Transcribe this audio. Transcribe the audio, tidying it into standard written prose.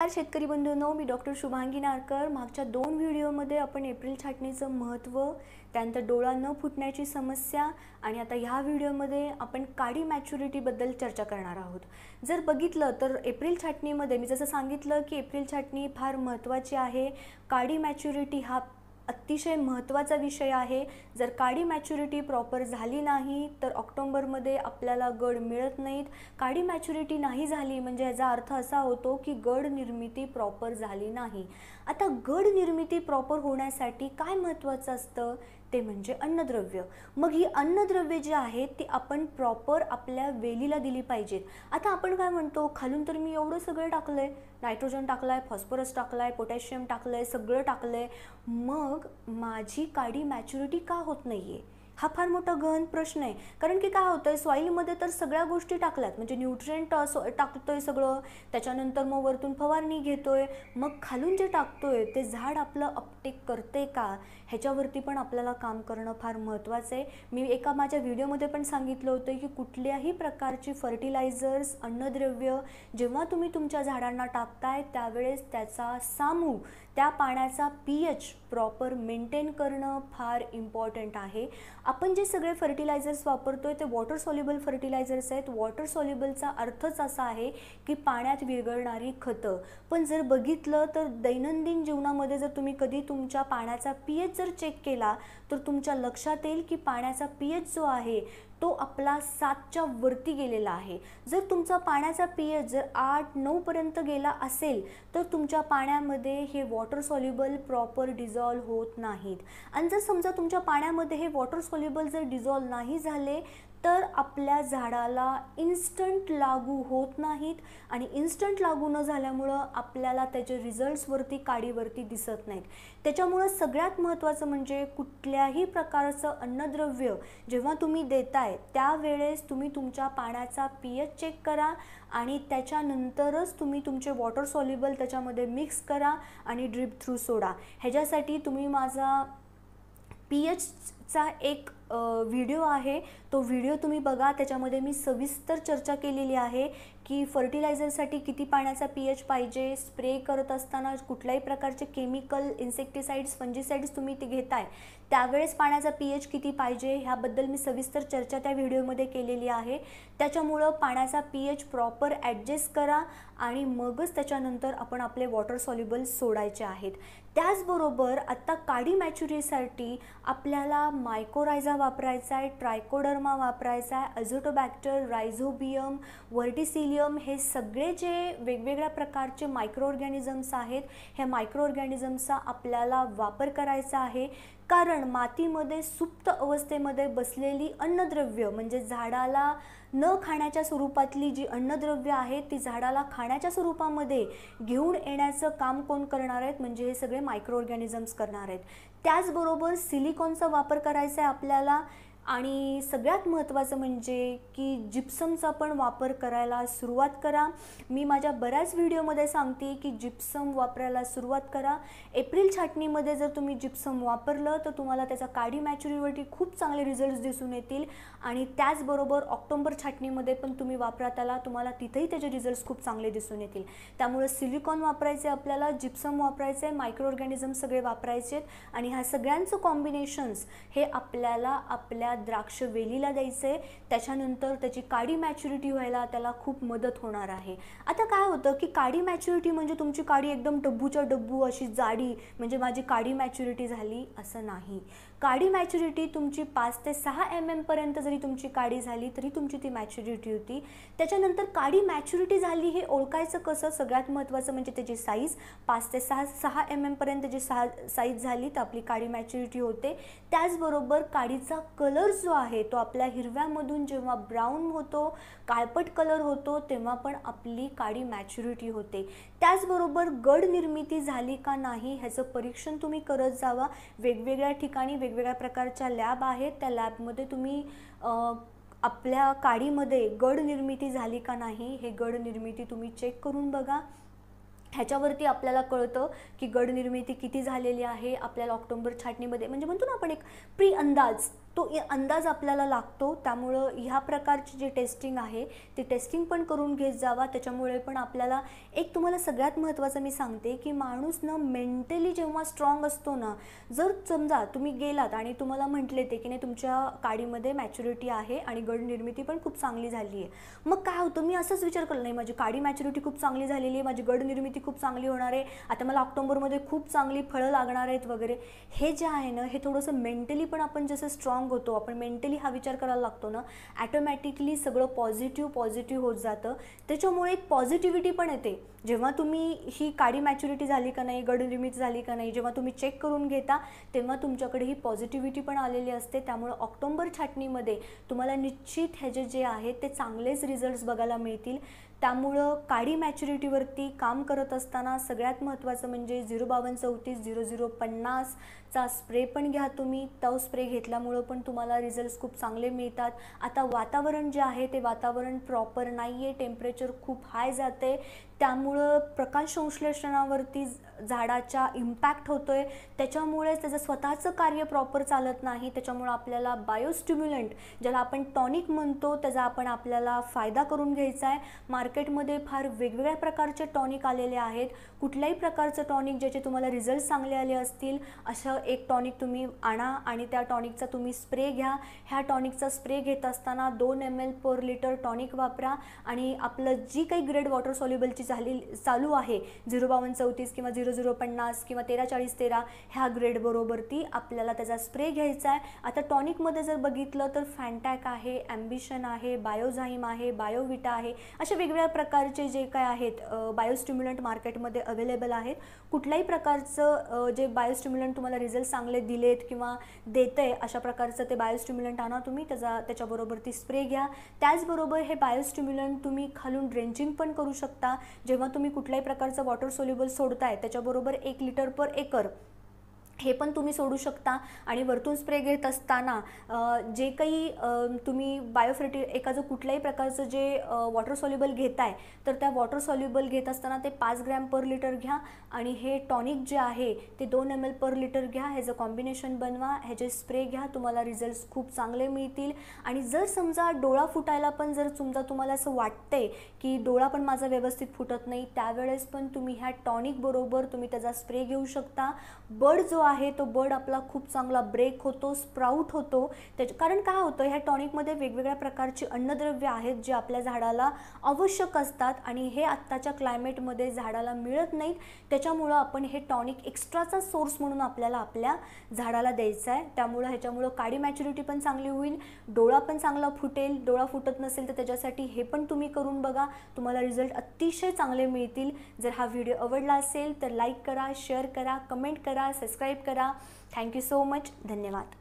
शेतकरी बंधूंनो, मी डॉक्टर शुभांगी नारकर। मागच्या 2 व्हिडिओमध्ये आपण एप्रिल छाटणीचं महत्त्व, त्यानंतर डोळा न फुटण्याची समस्या आणि आता ह्या व्हिडिओमध्ये आपण काडी मॅच्युरिटीबद्दल चर्चा करणार आहोत। जर बघितलं तर एप्रिल छाटणीमध्ये मी जसं सांगितलं की एप्रिल छाटणी फार महत्त्वाची आहे। काडी मॅच्युरिटी हा अतिशय महत्त्वाचा विषय आहे। जर काडी मॅच्युरिटी प्रॉपर झाली नाही तर ऑक्टोबरमध्ये आपल्याला गड मिळत नाहीत। काडी मॅच्युरिटी नाही झाली म्हणजे याचा अर्थ असा होतो की गड निर्मिती प्रॉपर झाली नाही। आता गड निर्मिती प्रॉपर होण्यासाठी काय महत्त्वाचं असतं ते म्हणजे अन्नद्रव्य। मग ही अन्नद्रव्ये जी आहेत ती आपण प्रॉपर आपल्या वेलीला दिली पाहिजेत। आता आपण काय म्हणतो, खालून तर मी एवढं सगळं टाकलंय, नायट्रोजन टाकलाय, फॉस्फरस टाकलाय, पोटॅशियम टाकलंय, सगळं टाकलंय, मग माझी काडी मॅच्युरिटी का होत नाहीये? हा फार मोठा गहन प्रश्न आहे। कारण की काय होतंय, सॉईलमध्ये तर सगळ्या गोष्टी टाकल्यात, म्हणजे न्यूट्रिएंट टाकतोय सगळं, त्याच्यानंतर मग वरतून फवारणी घेतोय, मग खालून जे टाकतोय ते झाड आपलं अपटेक करते का ह्याच्यावरती पण आपल्याला काम करणं फार महत्त्वाचं आहे। मी एका माझ्या व्हिडिओमध्ये पण सांगितलं होतं की कुठल्याही प्रकारची फर्टिलायझर्स, अन्नद्रव्य जेव्हा तुम्ही तुमच्या झाडांना टाकताय त्यावेळेस त्याचा सामू, त्या पाण्याचा pH प्रॉपर मेंटेन करणं फार इम्पॉर्टंट आहे। आपण जे सगळे फर्टिलायझर्स वापरतोय ते वॉटर सॉल्युबल फर्टिलायझर्स आहेत। वॉटर सॉल्युबलचा अर्थच असा आहे की पाण्यात विरघळणारी खतं। पण जर बघितलं तर दैनंदिन जीवनामध्ये जर तुम्ही कधी तुमच्या पाण्याचा pH जर चेक केला तर तुमच्या लक्षात येईल की पाण्याचा pH जो आहे तो आपला 7च्या वरती गेलेला आहे। जर तुमचा पाण्याचा pH जर 8-9 पर्यंत गेला असेल तर तुमच्या पाण्यामध्ये हे वॉटर सॉल्युबल प्रॉपर डिझॉल्व होत नाहीत। आणि जर समजा तुमच्या पाण्यामध्ये हे वॉटर सॉल्युबल जर डिझॉल्व नाही झाले तर आपल्या झाडाला इन्स्टंट लागू होत नाहीत आणि इन्स्टंट लागू न झाल्यामुळं आपल्याला त्याचे रिझल्ट्सवरती, काडीवरती दिसत नाहीत। त्याच्यामुळं सगळ्यात महत्त्वाचं म्हणजे कुठल्याही प्रकारचं अन्नद्रव्य जेव्हा तुम्ही देताय त्यावेळेस तुम्ही तुमच्या पाण्याचा pH चेक करा आणि त्याच्यानंतरच तुम्ही तुमचे वॉटर सॉल्युबल त्याच्यामध्ये मिक्स करा आणि ड्रिप थ्रू सोडा। ह्याच्यासाठी तुम्ही माझा pHचा एक व्हिडिओ आहे, तो व्हिडिओ तुम्ही बघा। त्याच्यामध्ये मी सविस्तर चर्चा केलेली आहे की फर्टिलायझरसाठी किती पाण्याचा pH पाहिजे, स्प्रे करत असताना कुठल्याही प्रकारचे केमिकल, इन्सेक्टिसाइड्स, फंजिसाइड्स तुम्ही ते घेताय त्यावेळेस पाण्याचा pH किती पाहिजे ह्याबद्दल मी सविस्तर चर्चा त्या व्हिडिओमध्ये केलेली आहे। त्याच्यामुळं पाण्याचा pH प्रॉपर ॲडजस्ट करा आणि मगच त्याच्यानंतर आपण आपले वॉटर सॉल्युबल सोडायचे आहेत। त्याचबरोबर आता काडी मॅच्युरिटीसाठी आपल्याला मायकोरायझा वापरायचा आहे, ट्रायकोडर्मा वापरायचा आहे, अझोटोबॅक्टर, रायझोबियम, व्हर्टिसिलियम, हे सगळे जे वेगवेगळ्या प्रकारचे मायक्रो ऑर्गॅनिझम्स आहेत ह्या मायक्रो ऑर्गॅनिझम्सचा आपल्याला वापर करायचा आहे। कारण मातीमध्ये सुप्त अवस्थेमध्ये बसलेली अन्नद्रव्य म्हणजे झाडाला न खाण्याच्या स्वरूपातली जी अन्नद्रव्य आहेत ती झाडाला खाण्याच्या स्वरूपामध्ये घेऊन येण्याचं काम कोण करणार आहेत, म्हणजे हे सगळे मायक्रो ऑर्गॅनिझम्स करणार आहेत। त्याचबरोबर सिलिकॉनचा वापर करायचा आहे आपल्याला आणि सगळ्यात महत्त्वाचं म्हणजे की जिप्समचा पण वापर करायला सुरुवात करा। मी माझ्या बऱ्याच व्हिडिओमध्ये सांगते की जिप्सम वापरायला सुरुवात करा। एप्रिल छाटणीमध्ये जर तुम्ही जिप्सम वापरलं तर तुम्हाला त्याचा काडी मॅच्युरिटीवरती खूप चांगले रिझल्ट्स दिसून येतील आणि त्याचबरोबर ऑक्टोबर छाटणीमध्ये पण तुम्ही वापरा त्याला, तुम्हाला तिथेही त्याचे रिझल्ट्स खूप चांगले दिसून येतील। त्यामुळे सिलिकॉन वापरायचे आपल्याला, जिप्सम वापरायचे, मायक्रो ऑर्गॅनिझम सगळे वापरायचे आणि ह्या सगळ्यांचं कॉम्बिनेशन्स हे आपल्याला आपल्या द्राक्ष वेलीला द्यायचे। त्याच्यानंतर त्याची काडी मॅच्युरिटी व्हायला त्याला खूप मदत होणार आहे। आता काय होतं की काडी मॅच्युरिटी म्हणजे तुमची काडी एकदम डब्बूच्या डब्बू अशी जाडी म्हणजे माझी काडी मॅच्युरिटी झाली असं नाही। काडी मॅच्युरिटी तुमची 5 ते 6 mm पर्यंत जरी तुमची काडी झाली तरी तुमची ती मॅच्युरिटी होती। त्याच्यानंतर काडी मॅच्युरिटी झाली हे ओळखायचं कसं, सगळ्यात महत्त्वाचं म्हणजे त्याची साईज 5 ते 6 mm पर्यंत जी साईज झाली तर आपली काडी मॅच्युरिटी होते। त्याचबरोबर काडीचा कलर जो आहे तो आपल्या हिरव्यामधून जेव्हा ब्राऊन होतो, काळपट कलर होतो तेव्हा पण आपली काडी मॅच्युरिटी होते। त्याचबरोबर गड निर्मिती झाली का नाही ह्याचं परीक्षण तुम्ही करत जावा। वेगवेगळ्या ठिकाणी वेगवेगळ्या प्रकारच्या लॅब आहेत, त्या लॅबमध्ये तुम्ही आपल्या काडीमध्ये गड निर्मिती झाली का नाही हे गड निर्मिती तुम्ही चेक करून बघा। ह्याच्यावरती आपल्याला कळतं की गड निर्मिती किती झालेली आहे। आपल्याला ऑक्टोबर छाटणीमध्ये म्हणजे म्हणतो ना आपण एक प्री अंदाज तो अंदाज आपल्याला लागतो. त्यामुळं ह्या प्रकारची जी टेस्टिंग आहे ती टेस्टिंग पण करून घेत जावा. त्याच्यामुळे पण आपल्याला एक तुम्हाला सगळ्यात महत्त्वाचं मी सांगते की माणूस ना मेंटली जेव्हा स्ट्रॉंग असतो ना, जर समजा तुम्ही गेलात आणि तुम्हाला म्हटले ते की नाही तुमच्या काडीमध्ये मॅच्युरिटी आहे आणि गड निर्मिती पण खूप चांगली झाली आहे, मग काय होतं, मी असंच विचार केला नाही माझी काडी मॅच्युरिटी खूप चांगली झालेली आहे, माझी गड निर्मिती खूप चांगली होणार आहे, आता मला ऑक्टोबरमध्ये खूप चांगली फळं लागणार आहेत वगैरे. हे जे आहे ना हे थोडंसं मेंटली पण आपण जसं स्ट्रॉंग होतो, आपण मेंटली हा विचार करायला लागतो ना, ॲटोमॅटिकली सगळं पॉझिटिव्ह होत जातं. त्याच्यामुळे एक पॉझिटिव्हिटी पण येते. जेव्हा तुम्ही ही काडी मॅच्युरिटी झाली का नाही, गड निर्मिती झाली का नाही, जेव्हा तुम्ही चेक करून घेता तेव्हा तुमच्याकडे ही पॉझिटिव्हिटी पण आलेली असते. त्यामुळे ऑक्टोबर छाटणीमध्ये तुम्हाला निश्चित ह्याचे जे आहेत ते चांगलेच रिझल्ट्स बघायला मिळतील. त्यामुळं काडी मॅच्युरिटीवरती काम करत असताना सगळ्यात महत्त्वाचं म्हणजे 05234 0050चा स्प्रे पण घ्या तुम्ही. तो स्प्रे घेतल्यामुळं पण तुम्हाला रिझल्ट्स खूप चांगले मिळतात. आता वातावरण जे आहे ते वातावरण प्रॉपर नाही आहे, टेम्परेचर खूप हाय जाते, त्यामुळं प्रकाश संश्लेषणावरती झाडाच्या इम्पॅक्ट होतो आहे. त्याच्यामुळे त्याचं स्वतःचं कार्य प्रॉपर चालत नाही. त्याच्यामुळं आपल्याला बायोस्टिम्युलंट ज्याला आपण टॉनिक म्हणतो त्याचा आपल्याला फायदा करून घ्यायचा आहे. मार्केटमध्ये फार वेगवेगळ्या प्रकारचे टॉनिक आलेले आहेत. कुठल्याही प्रकारचं टॉनिक ज्याचे तुम्हाला रिझल्ट चांगले आले असतील असं एक टॉनिक तुम्ही आणा आणि त्या टॉनिकचा तुम्ही स्प्रे घ्या. ह्या टॉनिकचा स्प्रे घेत असताना 2 ml पर लिटर टॉनिक वापरा आणि आपलं जी काही ग्रेड वॉटर सॉल्युबलची चालू आहे 05234 किंवा 0050 किंवा 134013 ह्या ग्रेड बरोबर ती आपल्याला त्याचा स्प्रे घ्यायचा आहे. आता टॉनिकमध्ये जर बघितलं तर फॅन्टॅक आहे, ॲम्बिशन आहे, बायोझाईम आहे, बायोविटा आहे, अशा वेगवेगळ्या प्रकारचे जे काय आहेत बायोस्टिम्युलंट मार्केटमध्ये अवेलेबल आहेत. कुठल्याही प्रकारचं जे बायोस्टिम्युलंट तुम्हाला रिझल्ट चांगले दिलेत किंवा देतंय अशा प्रकारचं ते बायोस्टिम्युलंट आणा तुम्ही, त्याच्याबरोबर ती स्प्रे घ्या. त्याचबरोबर हे बायोस्टिम्युलंट तुम्ही खालून ड्रेंचिंग पण करू शकता. जेव्हा तुम्ही कुठल्याही प्रकारचं वॉटर सोल्युबल सोडताय त्याच्याबरोबर 1 लिटर पर एकर हे पण तुम्ही सोडू शकता. आणि वरतून स्प्रे घेत असताना जे काही तुम्ही एखादं कुठल्याही प्रकारचं जे वॉटर सॉल्युबल घेताय तर त्या वॉटर सॉल्युबल घेत असताना ते 5 ग्रॅम पर लिटर घ्या आणि हे टॉनिक जे आहे ते 2 ml पर लिटर घ्या. ह्याचं कॉम्बिनेशन बनवा, ह्याचे स्प्रे घ्या, तुम्हाला रिझल्ट्स खूप चांगले मिळतील. आणि जर समजा डोळा फुटायला पण जर समजा तुम्हाला असं वाटतंय की डोळा पण माझा व्यवस्थित फुटत नाही, त्यावेळेस पण तुम्ही ह्या टॉनिक बरोबर तुम्ही त्याचा स्प्रे घेऊ शकता. बड जो आहे तो बड आपला खूप चांगला ब्रेक होतो, स्प्राउट होतो. कारण काय होतं, ह्या टॉनिकमध्ये वेगवेगळ्या प्रकारची अन्नद्रव्य आहेत जे आपल्या झाडाला आवश्यक असतात आणि हे आत्ताच्या क्लायमेटमध्ये झाडाला मिळत नाहीत. त्याच्यामुळं आपण हे टॉनिक एक्स्ट्राचा सोर्स म्हणून आपल्याला आपल्या झाडाला द्यायचा आहे. त्यामुळं ह्याच्यामुळं काडी मॅच्युरिटी पण चांगली होईल, डोळा पण चांगला फुटेल. डोळा फुटत नसेल तर त्याच्यासाठी हे पण तुम्ही करून बघा, तुम्हाला रिझल्ट अतिशय चांगले मिळतील. जर हा व्हिडिओ आवडला असेल तर लाईक करा, शेअर करा, कमेंट करा, सबस्क्राईब करा. Thank you so much. धन्यवाद.